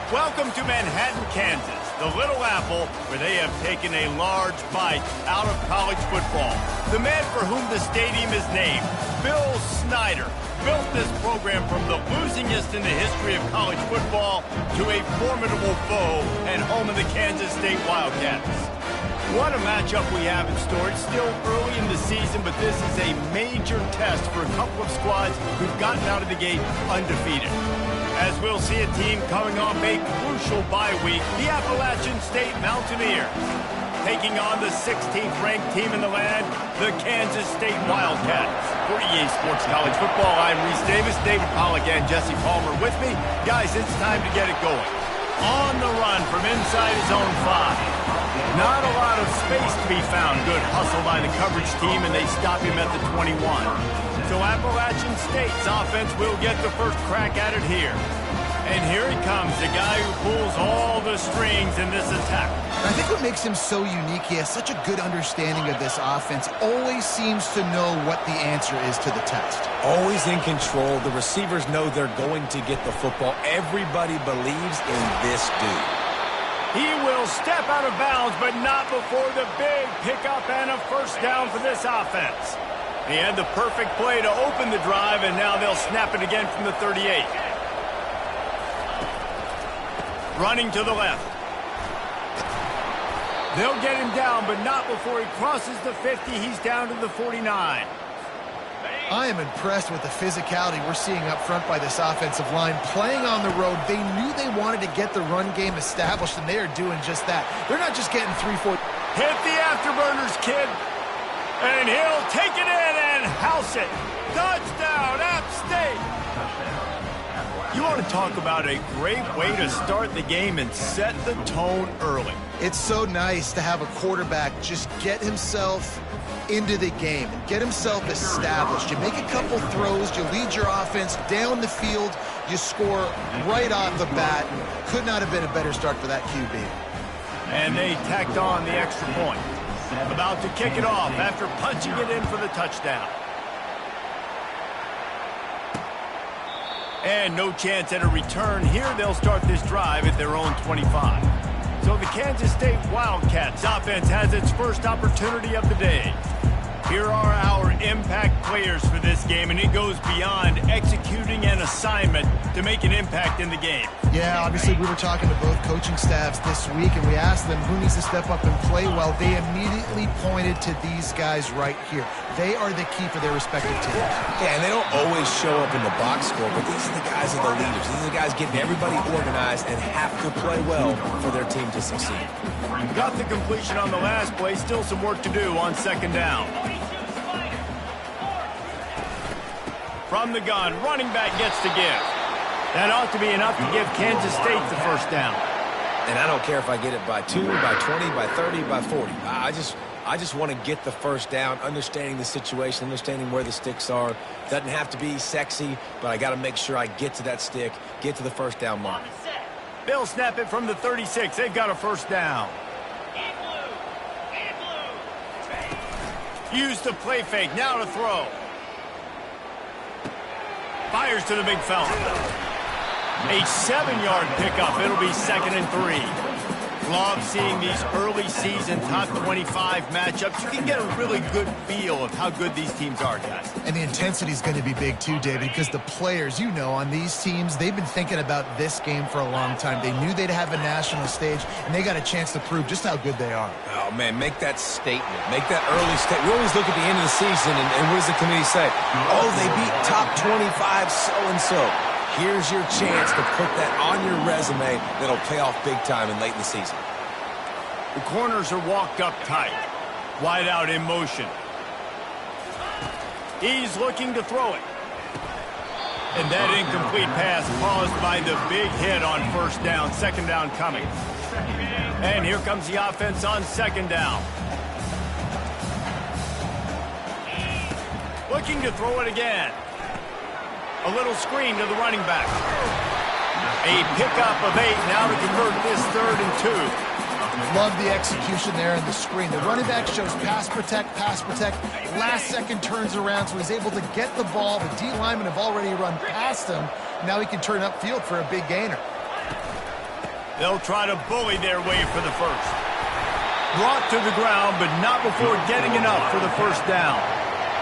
Welcome to Manhattan, Kansas, the Little Apple, where they have taken a large bite out of college football. The man for whom the stadium is named, Bill Snyder, built this program from the losingest in the history of college football to a formidable foe and home of the Kansas State Wildcats. What a matchup we have in store. It's still early in the season, but this is a major test for a couple of squads who've gotten out of the gate undefeated. As we'll see a team coming off a crucial bye week, the Appalachian State Mountaineers, taking on the 16th-ranked team in the land, the Kansas State Wildcats. For EA Sports College Football, I'm Reese Davis, David Pollack, and Jesse Palmer with me. Guys, it's time to get it going. On the run from inside his own 5. Not a lot of space to be found. Good hustle by the coverage team, and they stop him at the 21. So Appalachian State's offense will get the first crack at it here. And here he comes, the guy who pulls all the strings in this attack. I think what makes him so unique, he has such a good understanding of this offense, always seems to know what the answer is to the test. Always in control. The receivers know they're going to get the football. Everybody believes in this dude. He will step out of bounds, but not before the big pickup and a first down for this offense. He had the perfect play to open the drive, and now they'll snap it again from the 38. Running to the left. They'll get him down, but not before he crosses the 50. He's down to the 49. I am impressed with the physicality we're seeing up front by this offensive line. Playing on the road, they knew they wanted to get the run game established, and they are doing just that. They're not just getting 3-4. Hit the afterburners, kid. And he'll take it in and house it. Touchdown, App State. You want to talk about a great way to start the game and set the tone early. It's so nice to have a quarterback just get himself into the game and get himself established. You make a couple throws, you lead your offense down the field, you score right off the bat. Could not have been a better start for that QB. And they tacked on the extra point. About to kick it off after punching it in for the touchdown. And no chance at a return. Here they'll start this drive at their own 25. So the Kansas State Wildcats offense has its first opportunity of the day. Here are our impact players for this game, and it goes beyond executing an assignment to make an impact in the game. Yeah, obviously we were talking to both coaching staffs this week, and we asked them who needs to step up and play well. They immediately pointed to these guys right here. They are the key for their respective teams. Yeah, and they don't always show up in the box score, but these are the guys that are the leaders. These are the guys getting everybody organized and have to play well for their team to succeed. Got the completion on the last play. Still some work to do on second down. From the gun, running back gets to give. That ought to be enough to give Kansas State the first down. And I don't care if I get it by 2, by 20, by 30, by 40. I just want to get the first down, understanding the situation, understanding where the sticks are. Doesn't have to be sexy, but I got to make sure I get to that stick, get to the first down mark. They'll snap it from the 36. They've got a first down. Use the play fake. Now to throw. Fires to the big fella. A 7-yard pickup. It'll be 2nd and 3. Love seeing these early season top 25 matchups. You can get a really good feel of how good these teams are, guys. And the intensity is going to be big too, David, because the players, you know, on these teams, they've been thinking about this game for a long time. They knew they'd have a national stage, and they got a chance to prove just how good they are. Oh, man, make that statement. Make that early statement. We always look at the end of the season, and what does the committee say? Oh, they beat top 25 so-and-so. Here's your chance to put that on your resume that'll pay off big time and late in the season. The corners are walked up tight. Wide out in motion. He's looking to throw it. And that incomplete pass caused by the big hit on first down. Second down coming. And here comes the offense on second down. Looking to throw it again. A little screen to the running back. A pickup of 8 now to convert this 3rd and 2. Love the execution there in the screen. The running back shows pass protect. Last second turns around, so he's able to get the ball. The D linemen have already run past him. Now he can turn upfield for a big gainer. They'll try to bully their way for the first. Brought to the ground, but not before getting enough for the first down.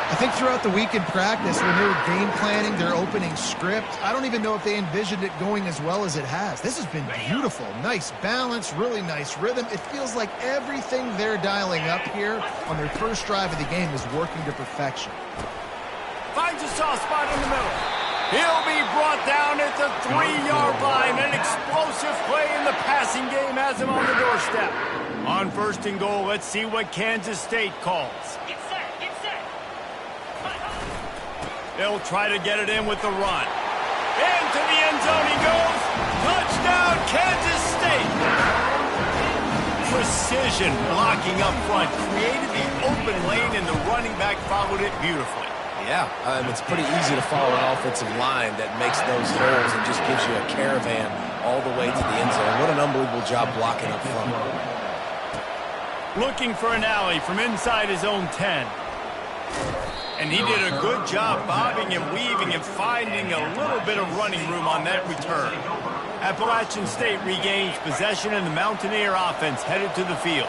I think throughout the week in practice, when they were game planning their opening script, I don't even know if they envisioned it going as well as it has. This has been beautiful. Nice balance, really nice rhythm. It feels like everything they're dialing up here on their first drive of the game is working to perfection. Finds a soft spot in the middle. He'll be brought down at the 3-yard line. An explosive play in the passing game has him on the doorstep. On first and goal, let's see what Kansas State calls. They'll try to get it in with the run. Into the end zone he goes. Touchdown, Kansas State. Precision blocking up front. Created the open lane, and the running back followed it beautifully. Yeah, it's pretty easy to follow an offensive line that makes those holes and just gives you a caravan all the way to the end zone. What an unbelievable job blocking up front. Looking for an alley from inside his own 10. And he did a good job bobbing and weaving and finding a little bit of running room on that return. Appalachian State regains possession, and the Mountaineer offense headed to the field.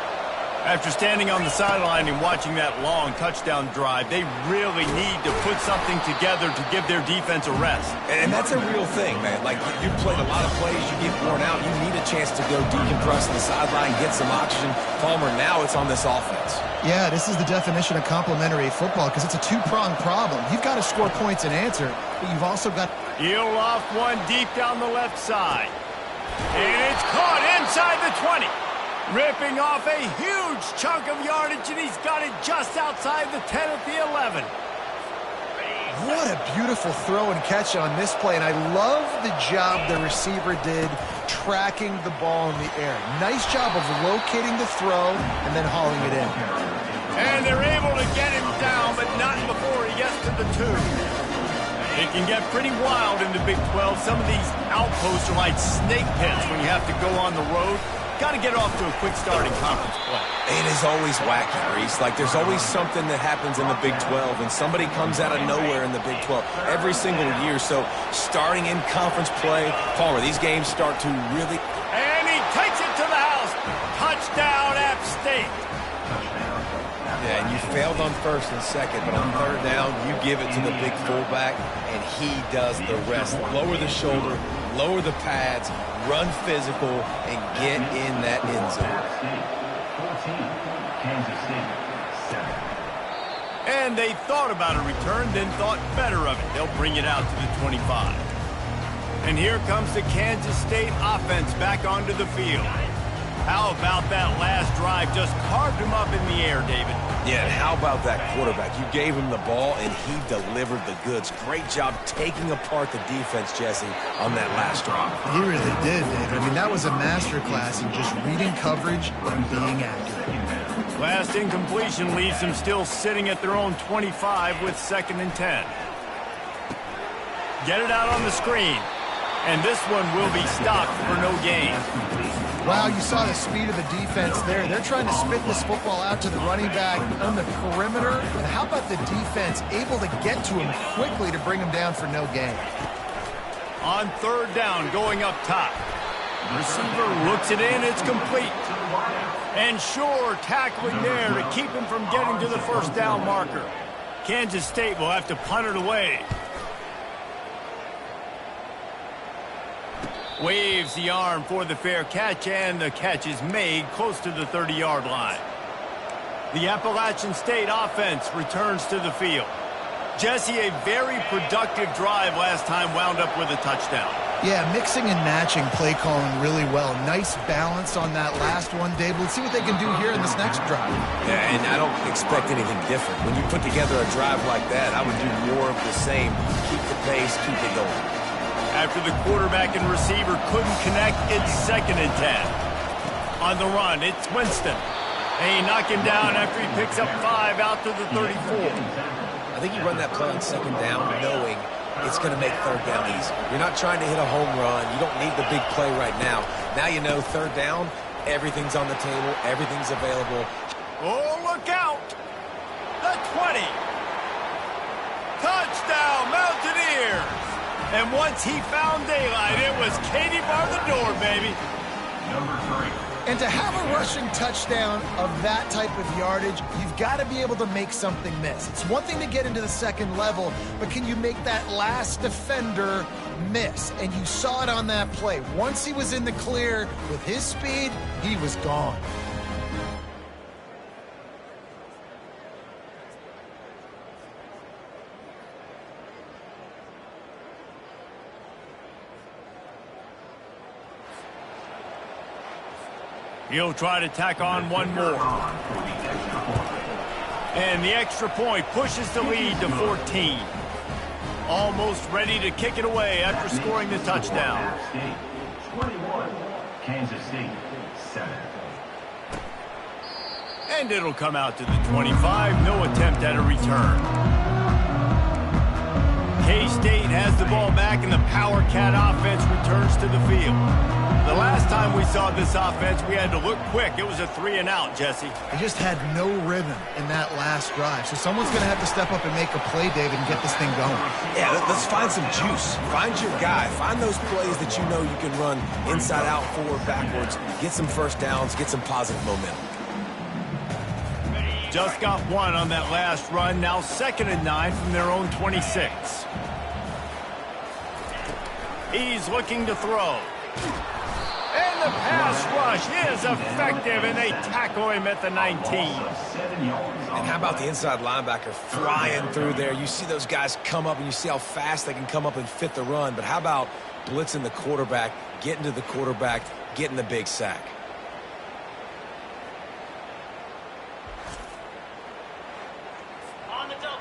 After standing on the sideline and watching that long touchdown drive, they really need to put something together to give their defense a rest. And that's a real thing, man. Like, you played a lot of plays, you get worn out, you need a chance to go decompress on the sideline, get some oxygen. Palmer, now it's on this offense. Yeah, this is the definition of complementary football because it's a two-pronged problem. You've got to score points and answer, but you've also got... He'll off one deep down the left side. And it's caught inside the 20. Ripping off a huge chunk of yardage, and he's got it just outside the 10 at the 11. What a beautiful throw and catch on this play, and I love the job the receiver did tracking the ball in the air. Nice job of locating the throw and then hauling it in. And they're able to get him down, but not before he gets to the 2. It can get pretty wild in the Big 12. Some of these outposts are like snake pits when you have to go on the road. Got to get off to a quick start in conference play. It is always wacky, Reese. Like, there's always something that happens in the Big 12, and somebody comes out of nowhere in the Big 12 every single year. So, starting in conference play, Palmer, these games start to really... And he takes it to the house. Touchdown, App State. Yeah, and you failed on first and second, but on third down, you give it to the big fullback, and he does the rest. Lower the shoulder, lower the pads, run physical, and get in that end zone. And they thought about a return, then thought better of it. They'll bring it out to the 25. And here comes the Kansas State offense back onto the field. How about that last drive? Just carved him up in the air, David. Yeah, and how about that quarterback? You gave him the ball, and he delivered the goods. Great job taking apart the defense, Jesse, on that last drive. He really did, David. I mean, that was a masterclass in just reading coverage and being accurate. Last incompletion leaves them still sitting at their own 25 with 2nd and 10. Get it out on the screen. And this one will be stopped for no gain. Wow, you saw the speed of the defense there. They're trying to spit this football out to the running back on the perimeter. And how about the defense able to get to him quickly to bring him down for no gain? On third down, going up top. Receiver looks it in, it's complete. And sure, tackling there to keep him from getting to the first down marker. Kansas State will have to punt it away. Waves the arm for the fair catch, and the catch is made close to the 30-yard line. The Appalachian State offense returns to the field. Jesse, a very productive drive last time wound up with a touchdown. Yeah, mixing and matching play calling really well. Nice balance on that last one, Dave. Let's see what they can do here in this next drive. Yeah, and I don't expect anything different. When you put together a drive like that, I would do more of the same. Keep the pace, keep it going. After the quarterback and receiver couldn't connect, it's 2nd and 10. On the run, it's Winston. And he knocked him down after he picks up 5 out to the 34. I think you run that play on 2nd down knowing it's going to make 3rd down easy. You're not trying to hit a home run. You don't need the big play right now. Now you know 3rd down, everything's on the table, everything's available. Oh, look out! The 20. Touchdown, Mountaineers! And once he found daylight, it was Katie bar the door, baby. And to have a rushing touchdown of that type of yardage, you've got to be able to make something miss. It's one thing to get into the second level, but can you make that last defender miss? And you saw it on that play. Once he was in the clear with his speed, he was gone. He'll try to tack on one more. And the extra point pushes the lead to 14. Almost ready to kick it away after scoring the touchdown. 21, Kansas State 7. And it'll come out to the 25. No attempt at a return. K-State has the ball back, and the Power Cat offense returns to the field. The last time we saw this offense, we had to look quick. It was a 3-and-out, Jesse. They just had no rhythm in that last drive. So someone's going to have to step up and make a play, David, and get this thing going. Yeah, let's find some juice. Find your guy. Find those plays that you know you can run inside out, forward, backwards. Get some first downs. Get some positive momentum. Just got one on that last run. Now 2nd and 9 from their own 26. He's looking to throw. And the pass rush is effective, and they tackle him at the 19. And how about the inside linebacker flying through there? You see those guys come up, and you see how fast they can come up and fit the run. But how about blitzing the quarterback, getting to the quarterback, getting the big sack?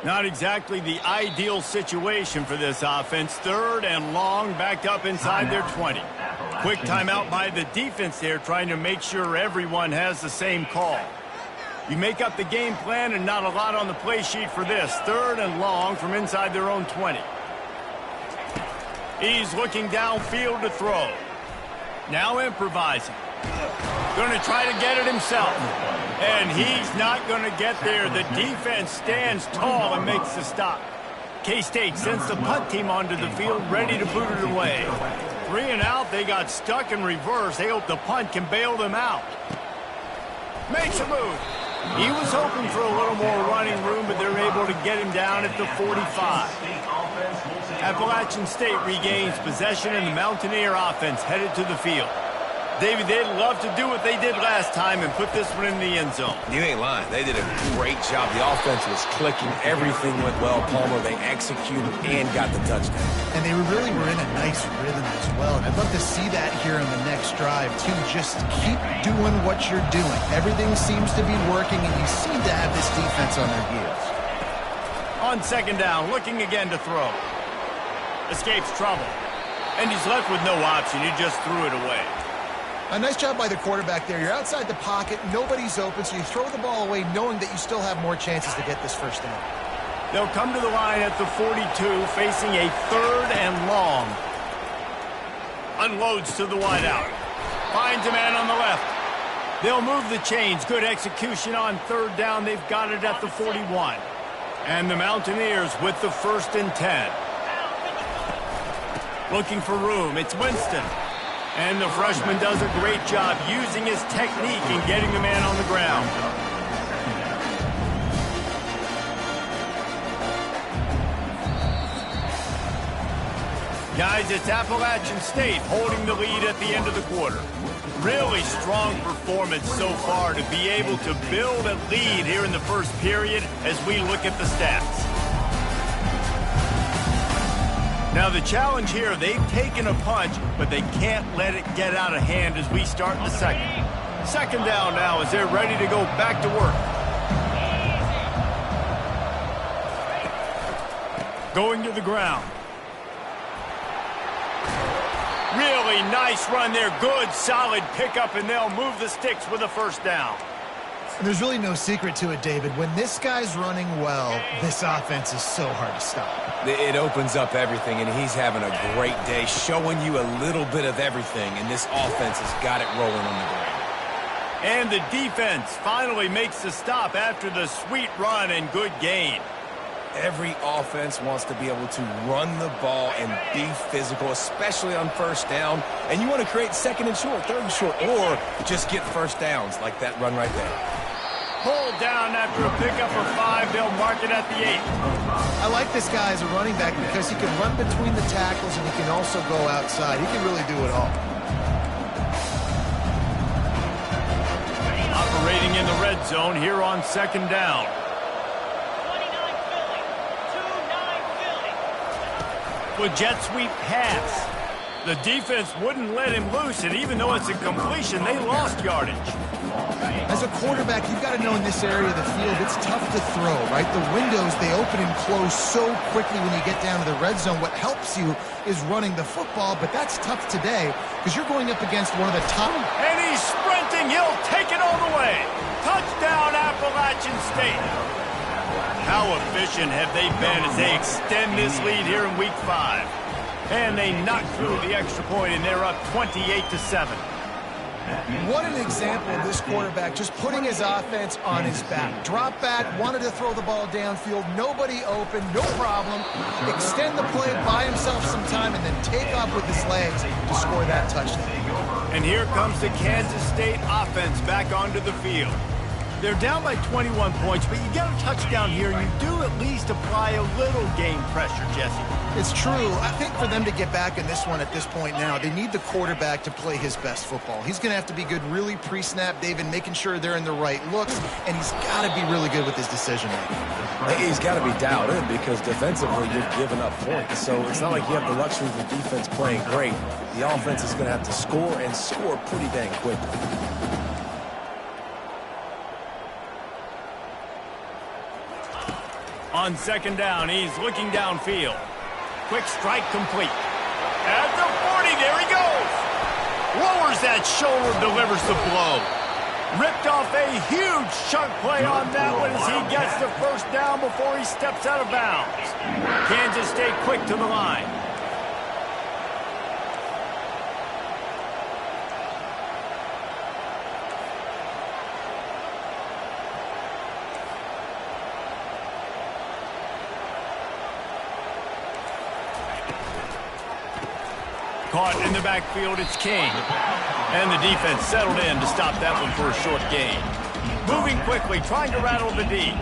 Not exactly the ideal situation for this offense. 3rd and long, backed up inside their 20. Quick timeout by the defense there, trying to make sure everyone has the same call. You make up the game plan, and not a lot on the play sheet for this. 3rd and long from inside their own 20. He's looking downfield to throw. Now improvising. Going to try to get it himself. And he's not going to get there. The defense stands tall and makes the stop. K-State sends the punt team onto the field, ready to boot it away. 3-and-out, they got stuck in reverse. They hope the punt can bail them out. Makes a move. He was hoping for a little more running room, but they're able to get him down at the 45. Appalachian State regains possession, and the Mountaineer offense headed to the field. David, they'd love to do what they did last time and put this one in the end zone. You ain't lying. They did a great job. The offense was clicking. Everything went well. Palmer, they executed and got the touchdown. And they really were in a nice rhythm as well. And I'd love to see that here in the next drive, too. Just keep doing what you're doing. Everything seems to be working, and you seem to have this defense on their heels. On 2nd down, looking again to throw. Escapes trouble. And he's left with no option. He just threw it away. A nice job by the quarterback there. You're outside the pocket, nobody's open, so you throw the ball away knowing that you still have more chances to get this first down. They'll come to the line at the 42, facing a 3rd and long. Unloads to the wideout. Finds a man on the left. They'll move the chains. Good execution on 3rd down. They've got it at the 41. And the Mountaineers with the 1st and 10. Looking for room. It's Winston. And the freshman does a great job using his technique and getting the man on the ground. Guys, it's Appalachian State holding the lead at the end of the quarter. Really strong performance so far to be able to build a lead here in the first period as we look at the stats. Now the challenge here, they've taken a punch, but they can't let it get out of hand as we start the second. 2nd down now as they're ready to go back to work. Going to the ground. Really nice run there. Good, solid pickup, and they'll move the sticks with a 1st down. And there's really no secret to it, David. When this guy's running well, this offense is so hard to stop. It opens up everything, and he's having a great day, showing you a little bit of everything, and this offense has got it rolling on the ground. And the defense finally makes the stop after the sweet run and good gain. Every offense wants to be able to run the ball and be physical, especially on first down. And you want to create second and short, third and short, or just get first downs like that run right there. Pulled down after a pickup of 5. They'll mark it at the 8. I like this guy as a running back because he can run between the tackles and he can also go outside. He can really do it all. Operating in the red zone here on second down. With jet sweep pass. The defense wouldn't let him loose, and even though it's a completion, they lost yardage. As a quarterback, you've got to know in this area of the field, it's tough to throw, right? The windows, they open and close so quickly when you get down to the red zone. What helps you is running the football, but that's tough today because you're going up against one of the top. And he's sprinting. He'll take it all the way. Touchdown, Appalachian State. How efficient have they been as they extend this lead here in Week 5? And they knock through the extra point, and they're up 28-7. What an example of this quarterback just putting his offense on his back. Drop back, wanted to throw the ball downfield, nobody open, no problem. Extend the play, buy himself some time, and then take off with his legs to score that touchdown. And here comes the Kansas State offense back onto the field. They're down by 21 points, but you get a touchdown here, and you do at least apply a little game pressure, Jesse. It's true. I think for them to get back in this one at this point now, they need the quarterback to play his best football. He's going to have to be good really pre-snap, David, making sure they're in the right looks, and he's got to be really good with his decision-making. He's got to be dialed in because defensively you're giving up points. So it's not like you have the luxury of the defense playing great. The offense is going to have to score and score pretty dang quickly. On second down, he's looking downfield. Quick strike complete. At the 40, there he goes. Lowers that shoulder, delivers the blow. Ripped off a huge chunk play on that one as he gets the first down before he steps out of bounds. Kansas State quick to the line. Caught in the backfield, it's King. And the defense settled in to stop that one for a short gain. Moving quickly, trying to rattle the D.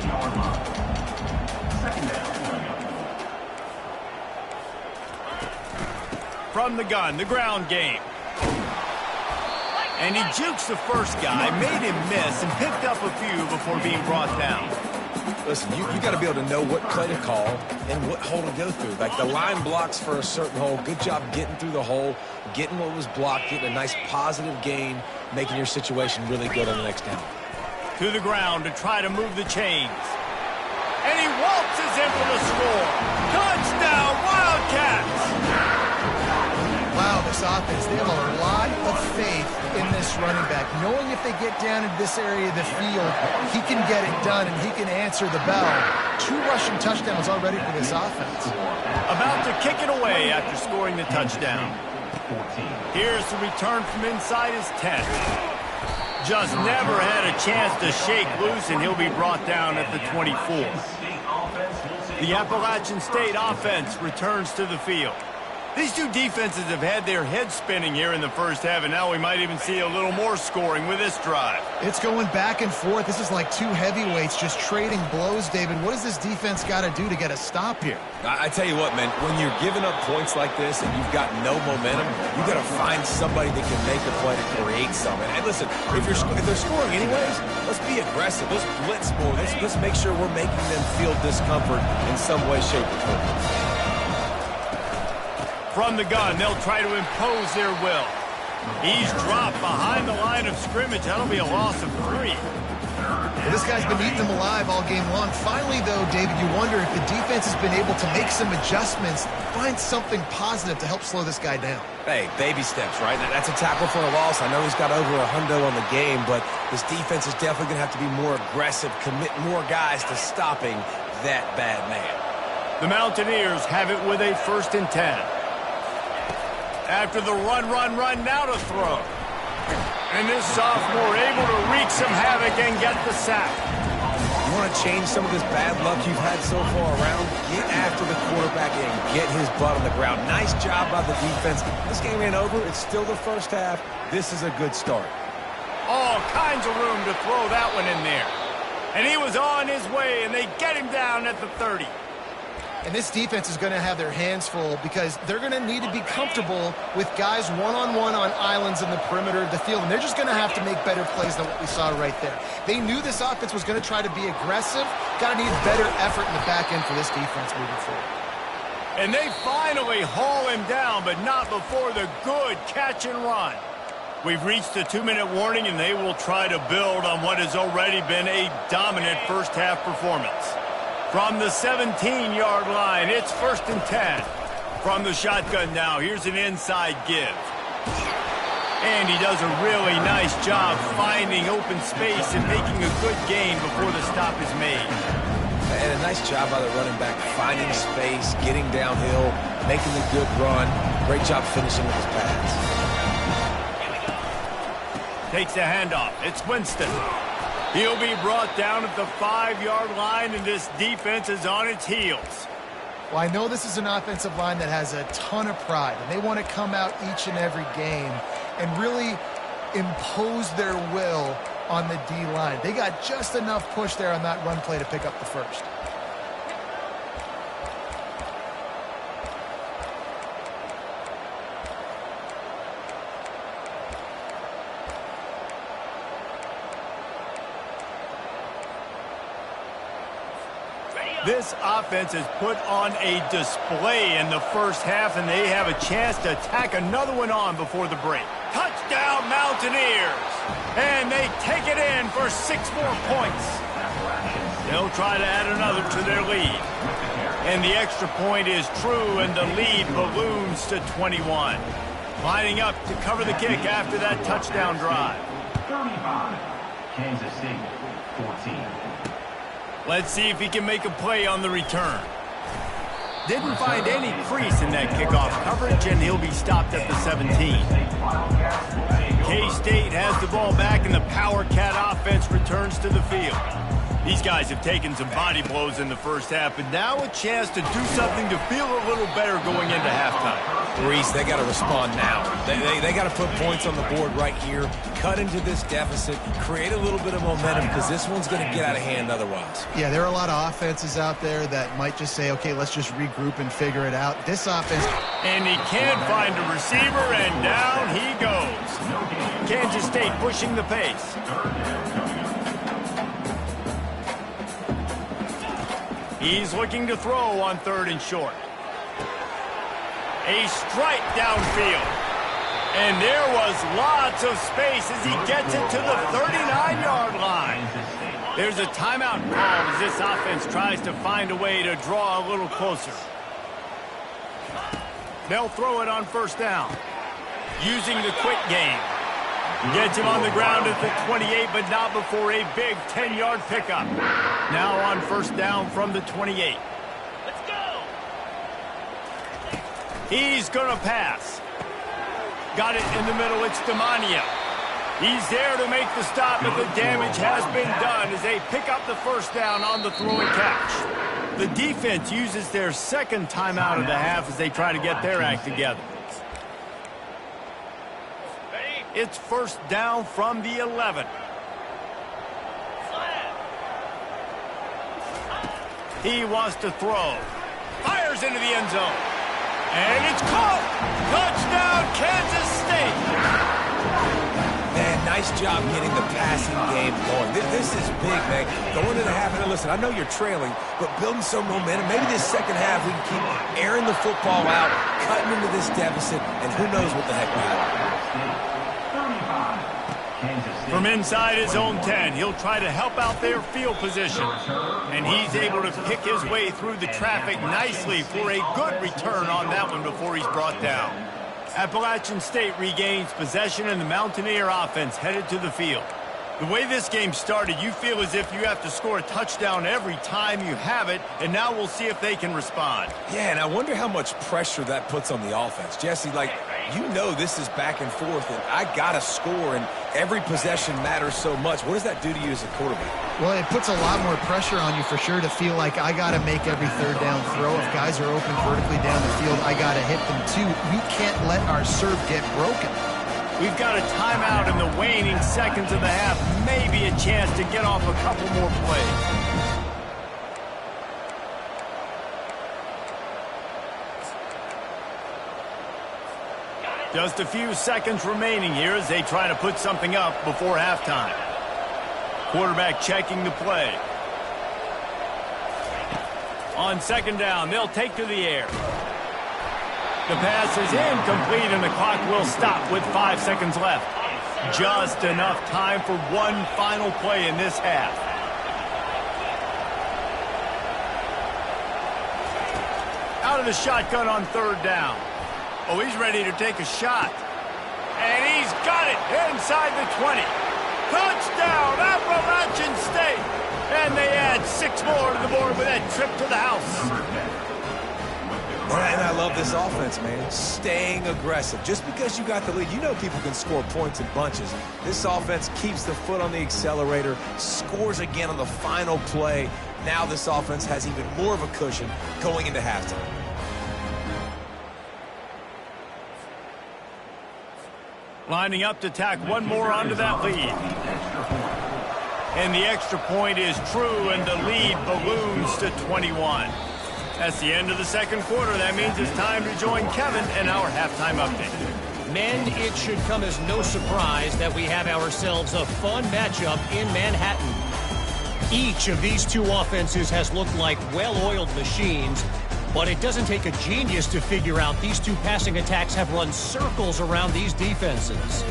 From the gun, the ground game. And he jukes the first guy, made him miss, and picked up a few before being brought down. Listen, you got to be able to know what play to call and what hole to go through. Like the line blocks for a certain hole. Good job getting through the hole, getting what was blocked, getting a nice positive gain, making your situation really good on the next down. To the ground to try to move the chains. And he waltzes in for the score. Touchdown, Wildcats! Wow, this offense, they have a lot of faith in this running back. Knowing if they get down into this area of the field, he can get it done and he can answer the bell. 2 rushing touchdowns already for this offense. About to kick it away after scoring the touchdown. Here's the return from inside his 10. Just never had a chance to shake loose, and he'll be brought down at the 24. The Appalachian State offense returns to the field. These two defenses have had their heads spinning here in the first half, and now we might even see a little more scoring with this drive. It's going back and forth. This is like 2 heavyweights just trading blows, David. What does this defense got to do to get a stop here? I tell you what, man, when you're giving up points like this and you've got no momentum, you got to find somebody that can make a play to create something. And listen, if they're scoring anyways, let's be aggressive. Let's blitz more. Let's make sure we're making them feel discomfort in some way, shape, or form. From the gun, they'll try to impose their will. He's dropped behind the line of scrimmage. That'll be a loss of 3. Well, this guy's been eating them alive all game long. Finally, though, David, you wonder if the defense has been able to make some adjustments, find something positive to help slow this guy down. Hey, baby steps, right? That's a tackle for a loss. I know he's got over $100 on the game, but this defense is definitely going to have to be more aggressive, commit more guys to stopping that bad man. The Mountaineers have it with a 1st and 10. After the run, now to throw. And this sophomore able to wreak some havoc and get the sack. want to change some of this bad luck you've had so far around? Get after the quarterback and get his butt on the ground. Nice job by the defense. This game ain't over. It's still the first half. This is a good start. All kinds of room to throw that one in there. And he was on his way, and they get him down at the 30. And this defense is going to have their hands full because they're going to need to be comfortable with guys one-on-one on islands in the perimeter of the field. And they're just going to have to make better plays than what we saw right there. They knew this offense was going to try to be aggressive. Got to need better effort in the back end for this defense moving forward. And they finally haul him down, but not before the good catch and run. We've reached the 2-minute warning, and they will try to build on what has already been a dominant first-half performance. From the 17-yard line, it's 1st and 10. From the shotgun now, here's an inside give. And he does a really nice job finding open space and making a good gain before the stop is made. And a nice job by the running back, finding space, getting downhill, making a good run. Great job finishing with his pass. Takes the handoff. It's Winston. He'll be brought down at the 5-yard line, and this defense is on its heels. Well, I know this is an offensive line that has a ton of pride, and they want to come out each and every game and really impose their will on the D-line. They got just enough push there on that run play to pick up the first. This offense has put on a display in the first half, and they have a chance to tack another one on before the break. Touchdown, Mountaineers! And they take it in for 6 more points. They'll try to add another to their lead. And the extra point is true, and the lead balloons to 21. Lining up to cover the kick after that touchdown drive. 35, Kansas City, 14. Let's see if he can make a play on the return. Didn't find any crease in that kickoff coverage, and he'll be stopped at the 17. K-State has the ball back, and the Power Cat offense returns to the field. These guys have taken some body blows in the first half, but now a chance to do something to feel a little better going into halftime. Reese, they got to respond now. They got to put points on the board right here, cut into this deficit, create a little bit of momentum, because this one's going to get out of hand otherwise. Yeah, there are a lot of offenses out there that might just say, okay, let's just regroup and figure it out. This offense... And he can't find a receiver, and down he goes. Kansas State pushing the pace. He's looking to throw on 3rd and short. A strike downfield. And there was lots of space as he gets it to the 39-yard line. There's a timeout called as this offense tries to find a way to draw a little closer. They'll throw it on 1st down. Using the quick game. Gets him on the ground at the 28, but not before a big 10-yard pickup. Now on 1st down from the 28. Let's go! He's going to pass. Got it in the middle. It's Demania. He's there to make the stop, but the damage has been done as they pick up the 1st down on the throw and catch. The defense uses their 2nd timeout of the half as they try to get their act together. It's 1st down from the 11. He wants to throw. Fires into the end zone. And it's caught. Touchdown, Kansas State. Man, nice job getting the passing game going. This is big, man. Going into the half, and listen, I know you're trailing, but building some momentum. Maybe this second half we can keep airing the football out, cutting into this deficit, and who knows what the heck we have. From inside his own 10, he'll try to help out their field position. And he's able to pick his way through the traffic nicely for a good return on that one before he's brought down. Appalachian State regains possession, and the Mountaineer offense headed to the field. The way this game started, you feel as if you have to score a touchdown every time you have it, and now we'll see if they can respond. Yeah, and I wonder how much pressure that puts on the offense. Jesse, like, You know this is back and forth, and I got to score, and every possession matters so much. What does that do to you as a quarterback? Well, it puts a lot more pressure on you for sure to feel like I got to make every third down throw. If guys are open vertically down the field, I got to hit them too. We can't let our serve get broken. We've got a timeout in the waning seconds of the half. Maybe a chance to get off a couple more plays. Just a few seconds remaining here as they try to put something up before halftime. Quarterback checking the play. On second down, they'll take to the air. The pass is incomplete, and the clock will stop with 5 seconds left. Just enough time for one final play in this half. Out of the shotgun on third down. Oh, he's ready to take a shot. And he's got it inside the 20. Touchdown, Appalachian State. And they add 6 more to the board with that trip to the house. And I love this offense, man. Staying aggressive. Just because you got the lead, you know people can score points in bunches. This offense keeps the foot on the accelerator, scores again on the final play. Now this offense has even more of a cushion going into halftime. Lining up to tack one more onto that lead. And the extra point is true, and the lead balloons to 21. That's the end of the second quarter. That means it's time to join Kevin in our halftime update. Men, it should come as no surprise that we have ourselves a fun matchup in Manhattan. Each of these two offenses has looked like well-oiled machines, but it doesn't take a genius to figure out these two passing attacks have run circles around these defenses.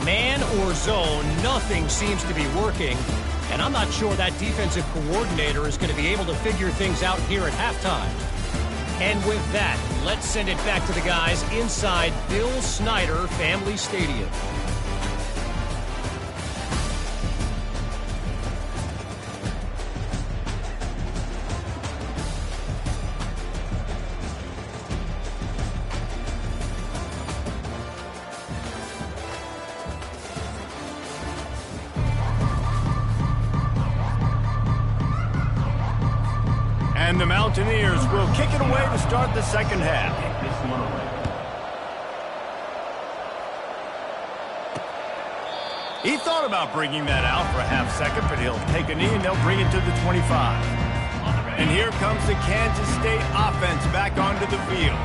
Man or zone, nothing seems to be working. And I'm not sure that defensive coordinator is going to be able to figure things out here at halftime. And with that, let's send it back to the guys inside Bill Snyder Family Stadium. And the Mountaineers will kick it away to start the second half. He thought about bringing that out for a half second, but he'll take a knee and they'll bring it to the 25. And here comes the Kansas State offense back onto the field.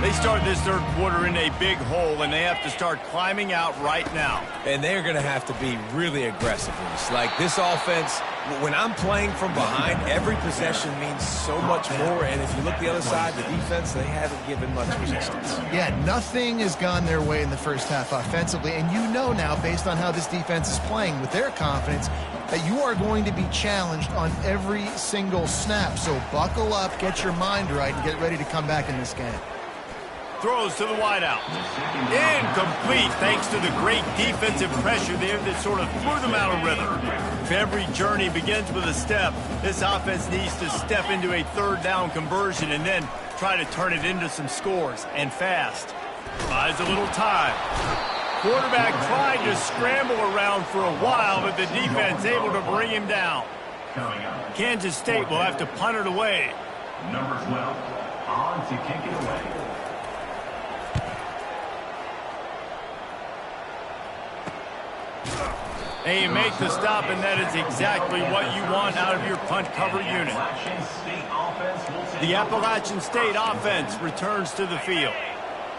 They start this third quarter in a big hole, and they have to start climbing out right now. And they're going to have to be really aggressive with us. Like this offense, when I'm playing from behind, every possession means so much more. And if you look the other side, the defense, they haven't given much resistance. Yeah, nothing has gone their way in the first half offensively. And you know now, based on how this defense is playing with their confidence, that you are going to be challenged on every single snap. So buckle up, get your mind right, and get ready to come back in this game. Throws to the wideout. Incomplete thanks to the great defensive pressure there that sort of threw them out of rhythm. If every journey begins with a step, this offense needs to step into a third down conversion and then try to turn it into some scores, and fast. Buys a little time. Quarterback tried to scramble around for a while, but the defense able to bring him down. Kansas State will have to punt it away. Number 12, on to kick it away. And you make the stop, and that is exactly what you want out of your punt cover unit. The Appalachian State offense returns to the field.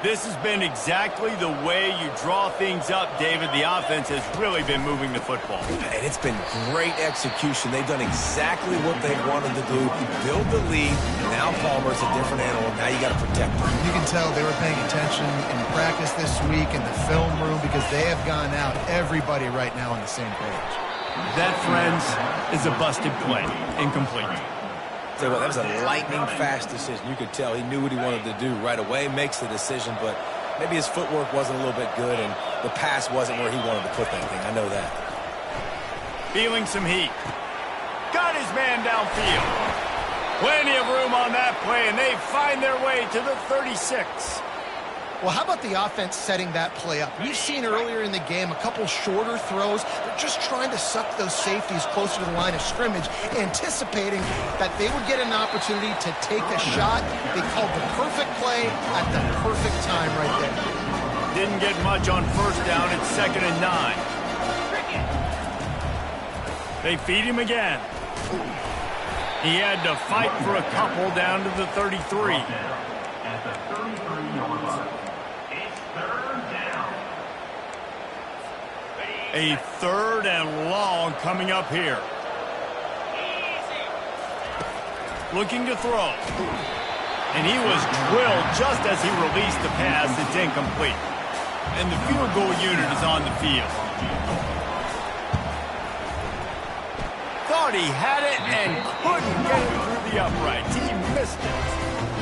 This has been exactly the way you draw things up, David. The offense has really been moving the football. And it's been great execution. They've done exactly what they wanted to do. Build the lead. Now Palmer's a different animal. Now you got to protect him. You can tell they were paying attention in practice this week in the film room because they have gone out, everybody right now on the same page. That, friends, is a busted play. Incomplete. Tell you what, that was a lightning-fast decision. You could tell he knew what he wanted to do right away, makes the decision, but maybe his footwork wasn't a little bit good, and the pass wasn't where he wanted to put that thing. I know that. Feeling some heat. Got his man downfield. Plenty of room on that play, and they find their way to the 36. Well, how about the offense setting that play up? We've seen earlier in the game a couple shorter throws. They're just trying to suck those safeties closer to the line of scrimmage, anticipating that they would get an opportunity to take a shot. They called the perfect play at the perfect time right there. Didn't get much on first down. It's 2nd and 9. They feed him again. He had to fight for a couple down to the 33. At the 33-yard line. It's 3rd down. A 3rd and long coming up here. Looking to throw. And he was drilled just as he released the pass. It's incomplete. And the field goal unit is on the field. Thought he had it and couldn't get it through the uprights. He missed it.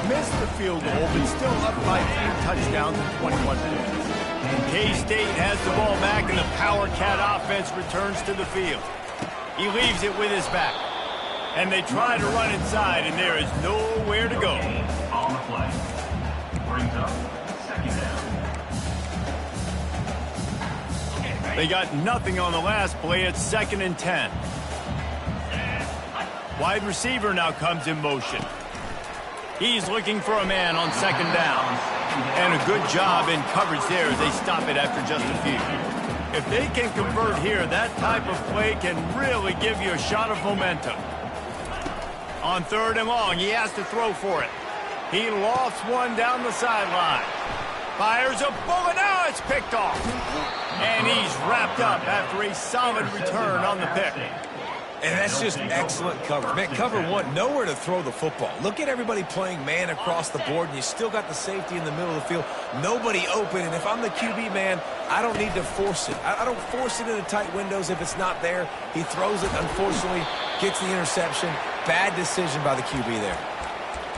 Missed the field goal, but still up by 3 touchdowns in 21 minutes. K-State has the ball back, and the Power Cat offense returns to the field. He leaves it with his back. And they try to run inside, and there is nowhere to go. On the play. Brings up 2nd down. They got nothing on the last play. It's 2nd and 10. Wide receiver now comes in motion. He's looking for a man on 2nd down. And a good job in coverage there as they stop it after just a few. If they can convert here, that type of play can really give you a shot of momentum. On 3rd and long, he has to throw for it. He lofts one down the sideline. Fires a bullet. Now it's picked off. And he's wrapped up after a solid return on the pick. And that's just excellent coverage. Man, cover one, nowhere to throw the football. Look at everybody playing man across the board, and you still got the safety in the middle of the field. Nobody open, and if I'm the QB, man, I don't need to force it. I don't force it into tight windows if it's not there. He throws it, unfortunately, gets the interception. Bad decision by the QB there.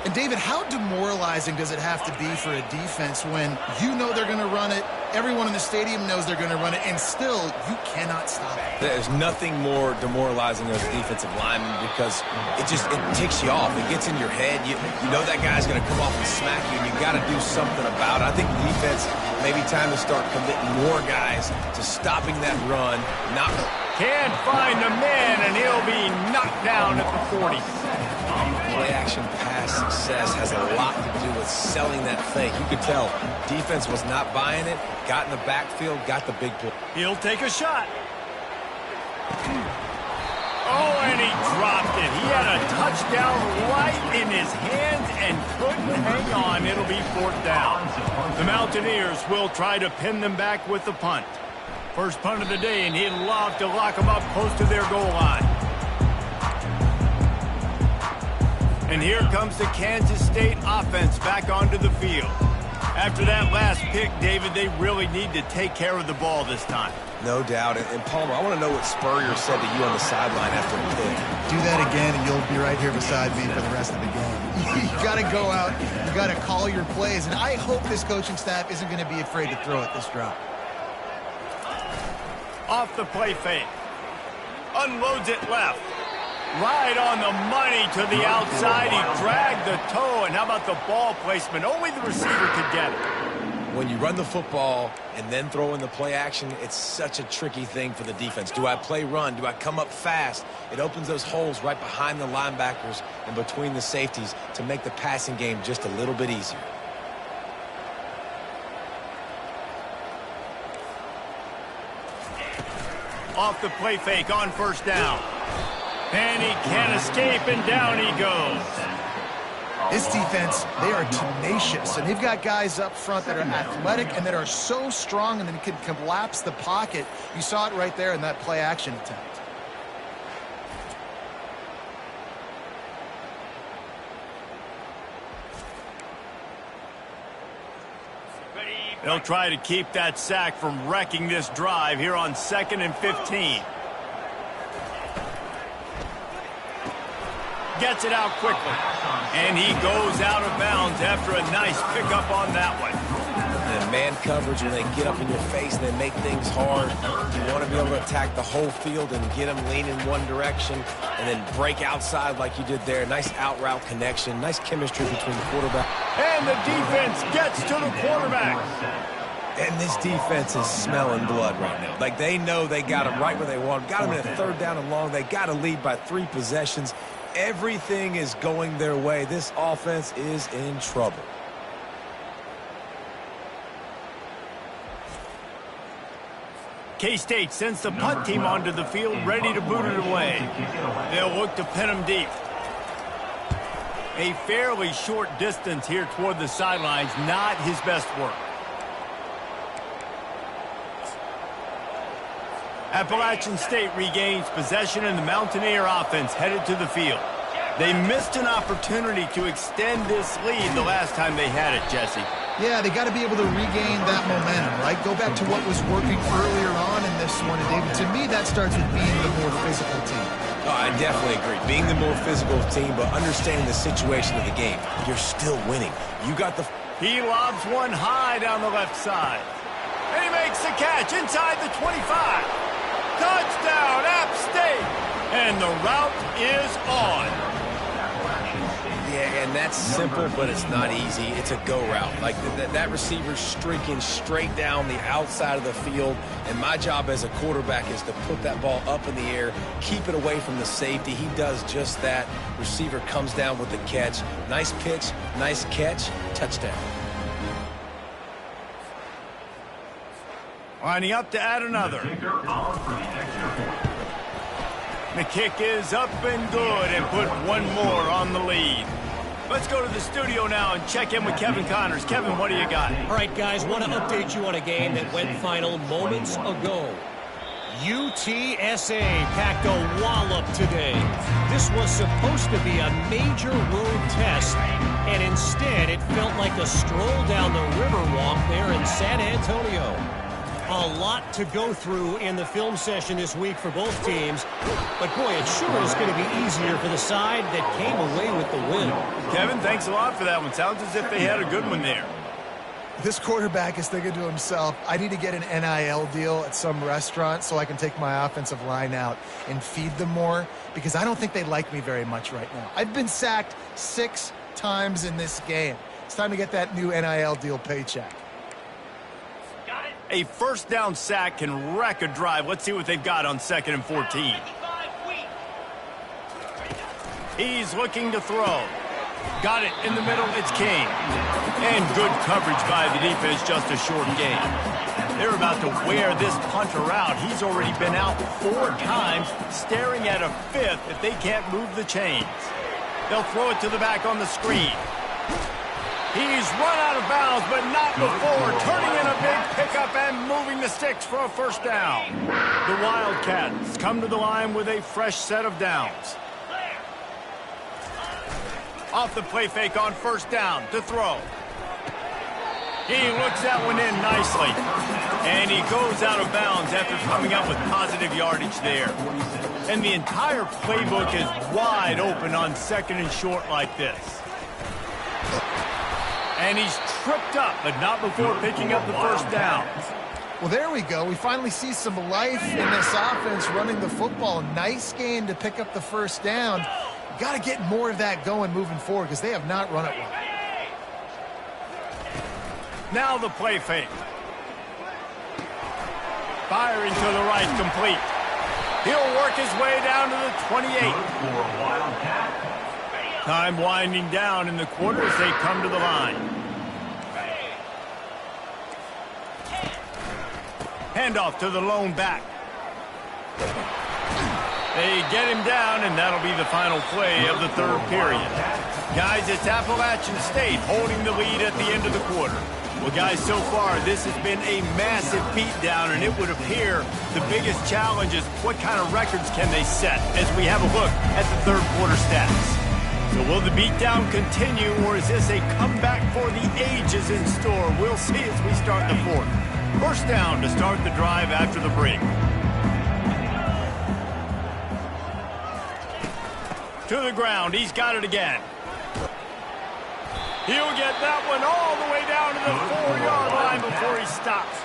And, David, how demoralizing does it have to be for a defense when you know they're going to run it, everyone in the stadium knows they're going to run it, and still you cannot stop it? There's nothing more demoralizing as a defensive lineman because it ticks you off. It gets in your head. You know that guy's going to come off and smack you, and you got to do something about it. I think the defense, maybe time to start committing more guys to stopping that run. Can't find the man, and he'll be knocked down at the 40. Play-action pass success has a lot to do with selling that fake. You could tell defense was not buying it, got in the backfield, got the big play. He'll take a shot. Oh, and he dropped it. He had a touchdown right in his hands and couldn't hang on. It'll be 4th down. The Mountaineers will try to pin them back with the punt. First punt of the day, and he'd love to lock them up close to their goal line. And here comes the Kansas State offense back onto the field. After that last pick, David, they really need to take care of the ball this time. No doubt. And Palmer, I want to know what Spurrier said to you on the sideline after the pick. Do that again, and you'll be right here beside me for the rest of the game. You got to go out. You got to call your plays. And I hope this coaching staff isn't going to be afraid to throw it this drop. Off the play fake. Unloads it left. Right on the money to the outside. He dragged the toe. And how about the ball placement? Only the receiver could get it. When you run the football and then throw in the play action, it's such a tricky thing for the defense. Do I play run? Do I come up fast? It opens those holes right behind the linebackers and between the safeties to make the passing game just a little bit easier. Off the play fake on first down. And he can't escape, and down he goes. This defense, they are tenacious, and they've got guys up front that are athletic and that are so strong and then can collapse the pocket. You saw it right there in that play-action attempt. They'll try to keep that sack from wrecking this drive here on 2nd and 15. Gets it out quickly. And he goes out of bounds after a nice pickup on that one. And man coverage, when they get up in your face and they make things hard, you want to be able to attack the whole field and get them leaning one direction and then break outside like you did there. Nice out-route connection, nice chemistry between quarterback. And the defense gets to the quarterback. And this defense is smelling blood right now. Like, they know they got him right where they want him. Got him in a 3rd down and long. They got to lead by 3 possessions. Everything is going their way. This offense is in trouble. K-State sends the punt team onto the field, ready to boot it away. They'll look to pin him deep. A fairly short distance here toward the sidelines, not his best work. Appalachian State regains possession, and the Mountaineer offense headed to the field. They missed an opportunity to extend this lead the last time they had it, Jesse. Yeah, they got to be able to regain that momentum, right? Go back to what was working earlier on in this one. And David, to me, that starts with being the more physical team. Oh, I definitely agree. Being the more physical team, but understanding the situation of the game. You're still winning. You got the... He lobs one high down the left side. And he makes the catch inside the 25. Touchdown, App State. And the route is on. Yeah, and that's simple, but it's not easy. It's a go route. Like, that receiver's streaking straight down the outside of the field, and my job as a quarterback is to put that ball up in the air, keep it away from the safety. He does just that. Receiver comes down with the catch. Nice pitch, nice catch, touchdown. Lining up to add another. The kick is up and good, and put one more on the lead. Let's go to the studio now and check in with Kevin Connors. Kevin, what do you got? All right, guys, want to update you on a game that went final moments ago. UTSA packed a wallop today. This was supposed to be a major road test, and instead it felt like a stroll down the Riverwalk there in San Antonio. A lot to go through in the film session this week for both teams, but boy, it sure is going to be easier for the side that came away with the win. Kevin, thanks a lot for that one. Sounds as if they had a good one there. This quarterback is thinking to himself, I need to get an NIL deal at some restaurant so I can take my offensive line out and feed them more, because I don't think they like me very much right now. I've been sacked 6 times in this game. It's time to get that new NIL deal paycheck. A first down sack can wreck a drive. Let's see what they've got on 2nd and 14. He's looking to throw. Got it in the middle. It's King. And good coverage by the defense, just a short gain. They're about to wear this punter out. He's already been out 4 times, staring at a 5th if they can't move the chains. They'll throw it to the back on the screen. He's run out of bounds, but not before turning in a big pickup and moving the sticks for a first down. The Wildcats come to the line with a fresh set of downs. Off the play fake on first down to throw. He looks that one in nicely. And he goes out of bounds after coming up with positive yardage there. And the entire playbook is wide open on 2nd and short like this. And he's tripped up, but not before picking up the first down. Well, there we go. We finally see some life in this offense running the football. Nice game to pick up the first down. Got to get more of that going moving forward because they have not run it well. Now the play fake. Firing to the right, complete. He'll work his way down to the 28. Time winding down in the quarter as they come to the line. Handoff to the lone back. They get him down, and that'll be the final play of the 3rd period. Guys, it's Appalachian State holding the lead at the end of the quarter. Well, guys, so far, this has been a massive beatdown, and it would appear the biggest challenge is what kind of records can they set as we have a look at the 3rd quarter stats. So will the beatdown continue, or is this a comeback for the ages in store? We'll see as we start the 4th. First down to start the drive after the break. To the ground. He's got it again. He'll get that one all the way down to the 4-yard line before before he stops.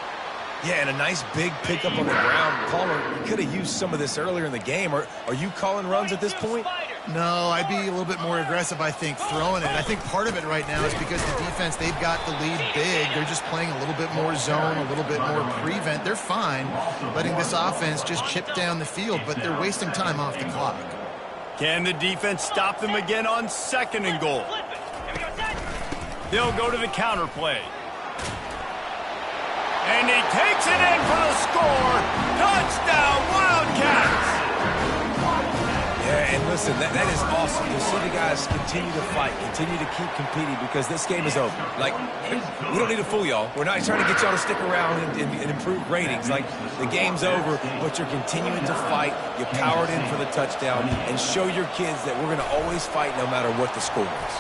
Yeah, and a nice big pickup on the ground. Caller, you could have used some of this earlier in the game. Are you calling runs at this point? No, I'd be a little bit more aggressive, I think, throwing it. I think part of it right now is because the defense, they've got the lead big. They're just playing a little bit more zone, a little bit more prevent. They're fine letting this offense just chip down the field, but they're wasting time off the clock. Can the defense stop them again on 2nd and goal? They'll go to the counter play. And he takes it in for the score. Touchdown, Wildcats! Yeah, and listen, that is awesome to see the guys continue to fight, continue to keep competing, because this game is over. Like, we don't need to fool y'all. We're not trying to get y'all to stick around and improve ratings. Like, the game's over, but you're continuing to fight. You powered in for the touchdown, and show your kids that we're going to always fight no matter what the score is.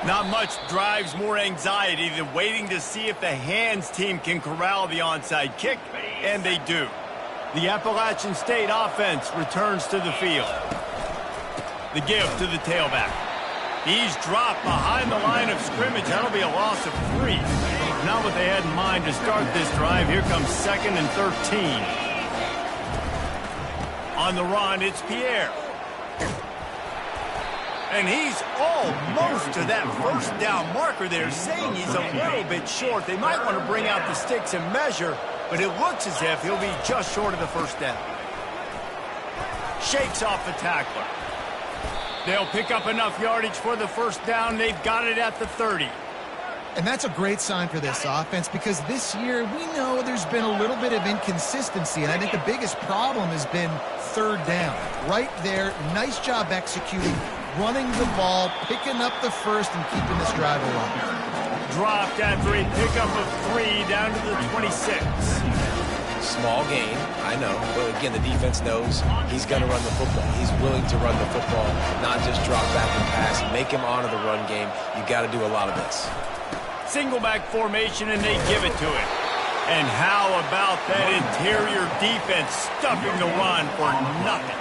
Not much drives more anxiety than waiting to see if the hands team can corral the onside kick, and they do. The Appalachian State offense returns to the field. The give to the tailback. He's dropped behind the line of scrimmage. That'll be a loss of 3. Not what they had in mind to start this drive. Here comes 2nd and 13. On the run, it's Pierre. And he's almost to that first down marker there, saying he's a little bit short. They might want to bring out the sticks and measure, but it looks as if he'll be just short of the first down. Shakes off the tackler. They'll pick up enough yardage for the first down. They've got it at the 30. And that's a great sign for this offense, because this year we know there's been a little bit of inconsistency, and I think the biggest problem has been 3rd down. Right there, nice job executing, running the ball, picking up the first, and keeping this drive alive. Dropped after a pickup of 3 down to the 26. Small gain, I know, but again, the defense knows he's going to run the football. He's willing to run the football, not just drop back and pass. Make him honor the run game. You got to do a lot of this. Single back formation, and they give it to him. And how about that interior defense stuffing the run for nothing?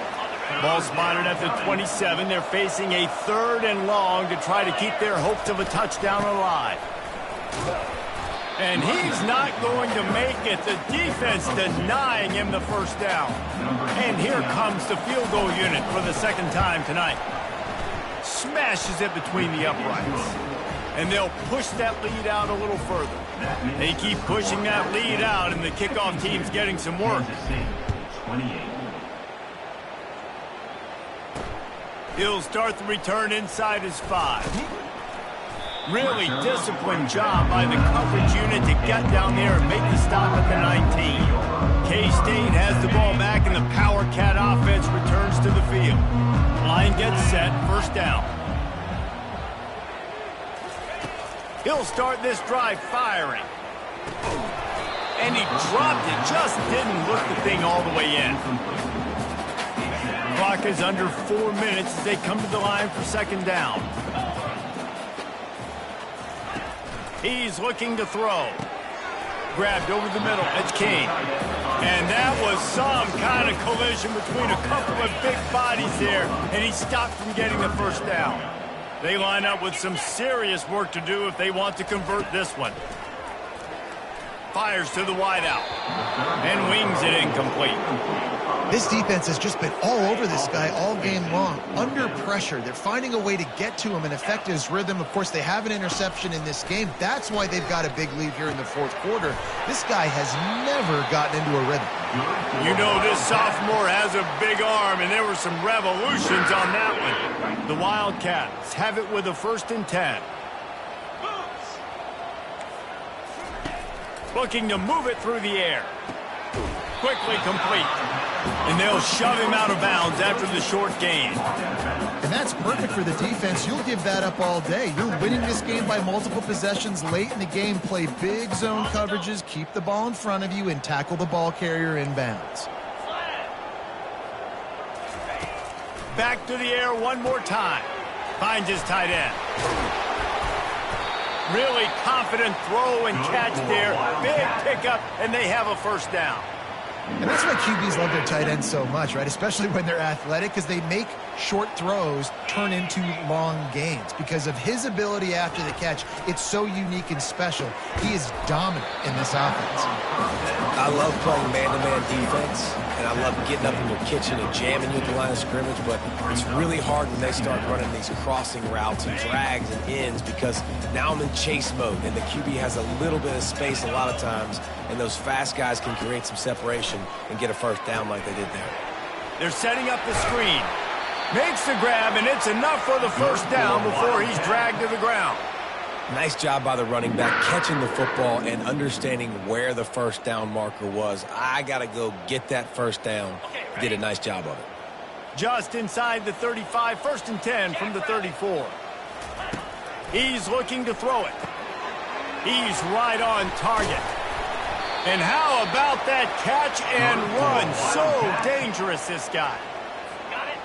Ball spotted at the 27. They're facing a 3rd and long to try to keep their hopes of a touchdown alive. And he's not going to make it. The defense denying him the first down. And here comes the field goal unit for the 2nd time tonight. Smashes it between the uprights. And they'll push that lead out a little further. They keep pushing that lead out, and the kickoff team's getting some work. He'll start the return inside his 5. Really disciplined job by the coverage unit to get down there and make the stop at the 19. K-State has the ball back, and the Power Cat offense returns to the field. Line gets set, first down. He'll start this drive firing. And he dropped it, just didn't look the thing all the way in. Clock is under 4 minutes as they come to the line for 2nd down. He's looking to throw. Grabbed over the middle. It's King. And that was some kind of collision between a couple of big bodies there, and he stopped from getting the first down. They line up with some serious work to do if they want to convert this one. Fires to the wideout. And wings it incomplete. This defense has just been all over this guy all game long. Under pressure. They're finding a way to get to him and affect his rhythm. Of course, they have an interception in this game. That's why they've got a big lead here in the 4th quarter. This guy has never gotten into a rhythm. You know, this sophomore has a big arm, and there were some revolutions on that one. The Wildcats have it with a 1st and 10. Looking to move it through the air. Quickly complete. And they'll shove him out of bounds after the short gain. And that's perfect for the defense. You'll give that up all day. You're winning this game by multiple possessions late in the game. Play big zone coverages, keep the ball in front of you, and tackle the ball carrier inbounds. Back to the air one more time. Finds his tight end. Really confident throw and catch there. Big pickup, and they have a first down. And that's why QBs love their tight ends so much, right? Especially when they're athletic, because they make short throws turn into long gains. Because of his ability after the catch, it's so unique and special. He is dominant in this offense. I love playing man-to-man defense, and I love getting up in your kitchen and jamming you at the line of scrimmage, but it's really hard when they start running these crossing routes and drags and ends, because now I'm in chase mode, and the QB has a little bit of space a lot of times, and those fast guys can create some separation and get a first down like they did there. They're setting up the screen. Makes the grab, and it's enough for the first down before he's dragged to the ground. Nice job by the running back catching the football and understanding where the first down marker was. I got to go get that first down. Did a nice job of it. Just inside the 35, 1st and 10 from the 34. He's looking to throw it. He's right on target. And how about that catch and run? So dangerous, this guy.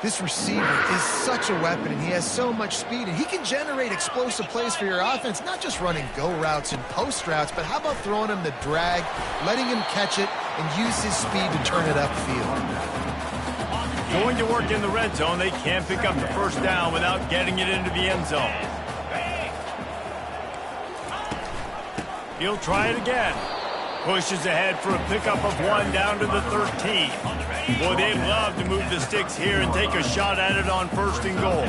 This receiver is such a weapon, and he has so much speed, and he can generate explosive plays for your offense, not just running go routes and post routes, but how about throwing him the drag, letting him catch it, and use his speed to turn it upfield. Going to work in the red zone. They can't pick up the first down without getting it into the end zone. He'll try it again. Pushes ahead for a pickup of 1 down to the 13. Boy, they'd love to move the sticks here and take a shot at it on 1st and goal.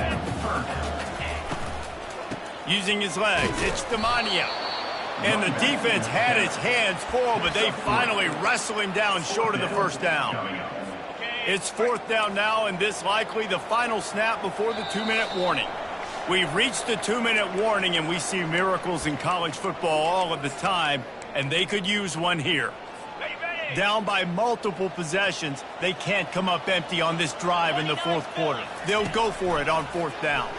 Using his legs, it's Demania. And the defense had its hands full, but they finally wrestle him down short of the first down. It's 4th down now, and this likely the final snap before the 2-minute warning. We've reached the 2-minute warning, and we see miracles in college football all of the time, and they could use one here. Down by multiple possessions, they can't come up empty on this drive in the 4th quarter. They'll go for it on 4th down.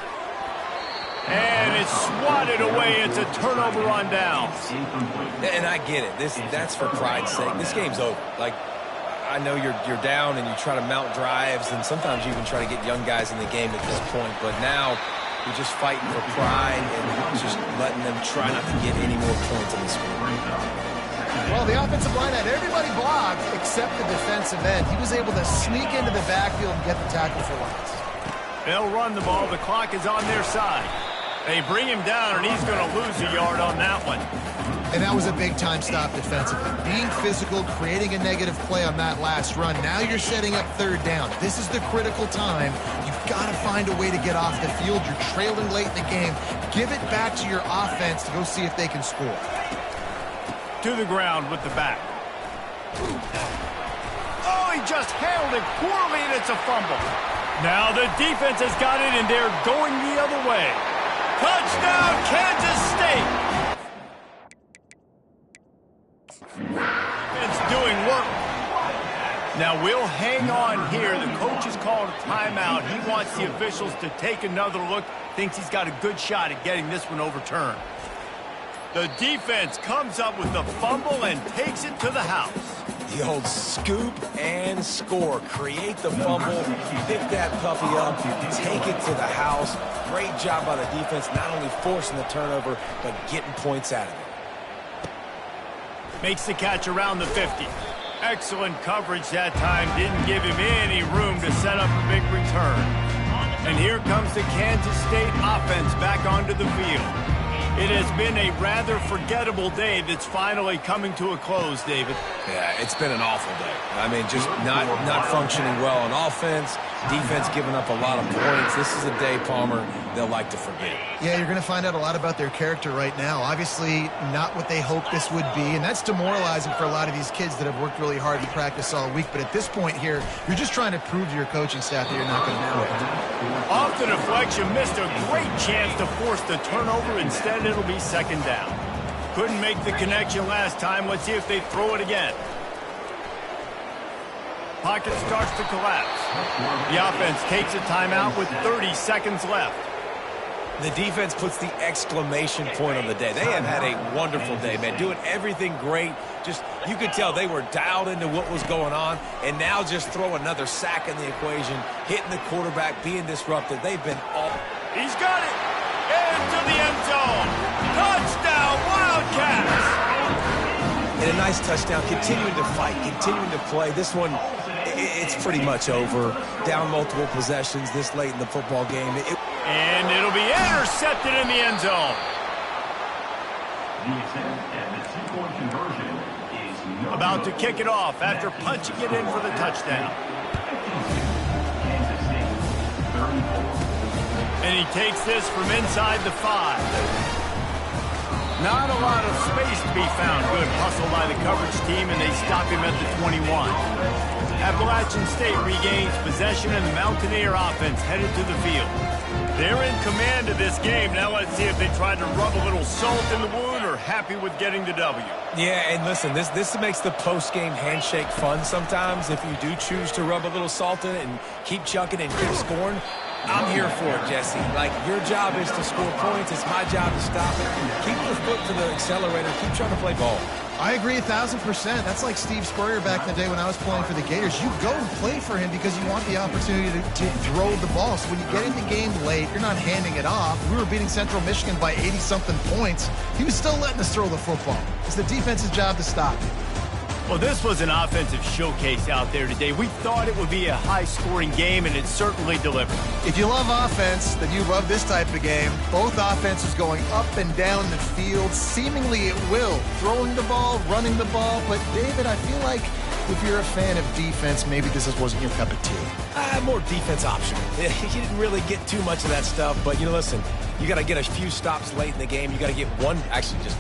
And it's swatted away. It's a turnover on downs. And I get it. That's for pride's sake. This game's over. Like, I know you're down and you try to mount drives, and sometimes you even try to get young guys in the game at this point. But now you're just fighting for pride and just letting them try not to get any more points in this game. Well, the offensive line had everybody blocked except the defensive end. He was able to sneak into the backfield and get the tackle for loss. They'll run the ball. The clock is on their side. They bring him down, and he's going to lose a yard on that one. And that was a big-time stop defensively. Being physical, creating a negative play on that last run. Now you're setting up 3rd down. This is the critical time. You've got to find a way to get off the field. You're trailing late in the game. Give it back to your offense to go see if they can score. To the ground with the back. Oh, he just handled it poorly, and it's a fumble. Now the defense has got it, and they're going the other way. Touchdown, Kansas State! It's doing work. Now we'll hang on here. The coach has called a timeout. He wants the officials to take another look. Thinks he's got a good shot at getting this one overturned. The defense comes up with the fumble and takes it to the house. The old scoop and score. Create the fumble, pick that puppy up, take it to the house. Great job by the defense, not only forcing the turnover, but getting points out of it. Makes the catch around the 50. Excellent coverage that time. Didn't give him any room to set up a big return. And here comes the Kansas State offense back onto the field. It has been a rather forgettable day that's finally coming to a close, David. Yeah, it's been an awful day. I mean, just not functioning well on offense, defense giving up a lot of points. This is a day, Palmer, they'll like to forget. Yeah, you're going to find out a lot about their character right now. Obviously, not what they hoped this would be, and that's demoralizing for a lot of these kids that have worked really hard in practice all week. But at this point here, you're just trying to prove to your coaching staff that you're not going to quit. Off the deflection, missed a great chance to force the turnover. Instead, it'll be 2nd down. Couldn't make the connection last time. Let's see if they throw it again. Pocket starts to collapse. The offense takes a timeout with 30 seconds left. The defense puts the exclamation point on the day. They have had a wonderful day, man. Doing everything great. Just, you could tell they were dialed into what was going on, and now just throw another sack in the equation, hitting the quarterback, being disrupted. They've been all... He's got it! Into the end zone! Touchdown, Wildcats! and a nice touchdown, continuing to fight, continuing to play. This one, it's pretty much over. Down multiple possessions this late in the football game. And it'll be intercepted in the end zone. The attempt at the two-point conversion is no About to kick it off after punching it in for the touchdown. Kansas State, 34. And he takes this from inside the 5. Not a lot of space to be found. Good hustle by the coverage team, and they stop him at the 21. Appalachian State regains possession, and the Mountaineer offense headed to the field. They're in command of this game. Now let's see if they try to rub a little salt in the wound or happy with getting the W. Yeah, and listen, this makes the post-game handshake fun sometimes. If you do choose to rub a little salt in it and keep chucking and keep scoring, I'm here for it, Jesse. Like, your job is to score points. It's my job to stop it. Keep your foot to the accelerator. Keep trying to play ball. I agree 1,000%. That's like Steve Spurrier back in the day when I was playing for the Gators. You go and play for him because you want the opportunity to throw the ball. So when you get in the game late, you're not handing it off. We were beating Central Michigan by 80-something points. He was still letting us throw the football. It's the defense's job to stop it. Well, this was an offensive showcase out there today. We thought it would be a high-scoring game, and it certainly delivered. If you love offense, then you love this type of game. Both offenses going up and down the field, seemingly at will. Throwing the ball, running the ball. But, David, I feel like if you're a fan of defense, maybe this wasn't your cup of tea. More defense optional. You didn't really get too much of that stuff. But, listen, you got to get a few stops late in the game. You got to get one, actually just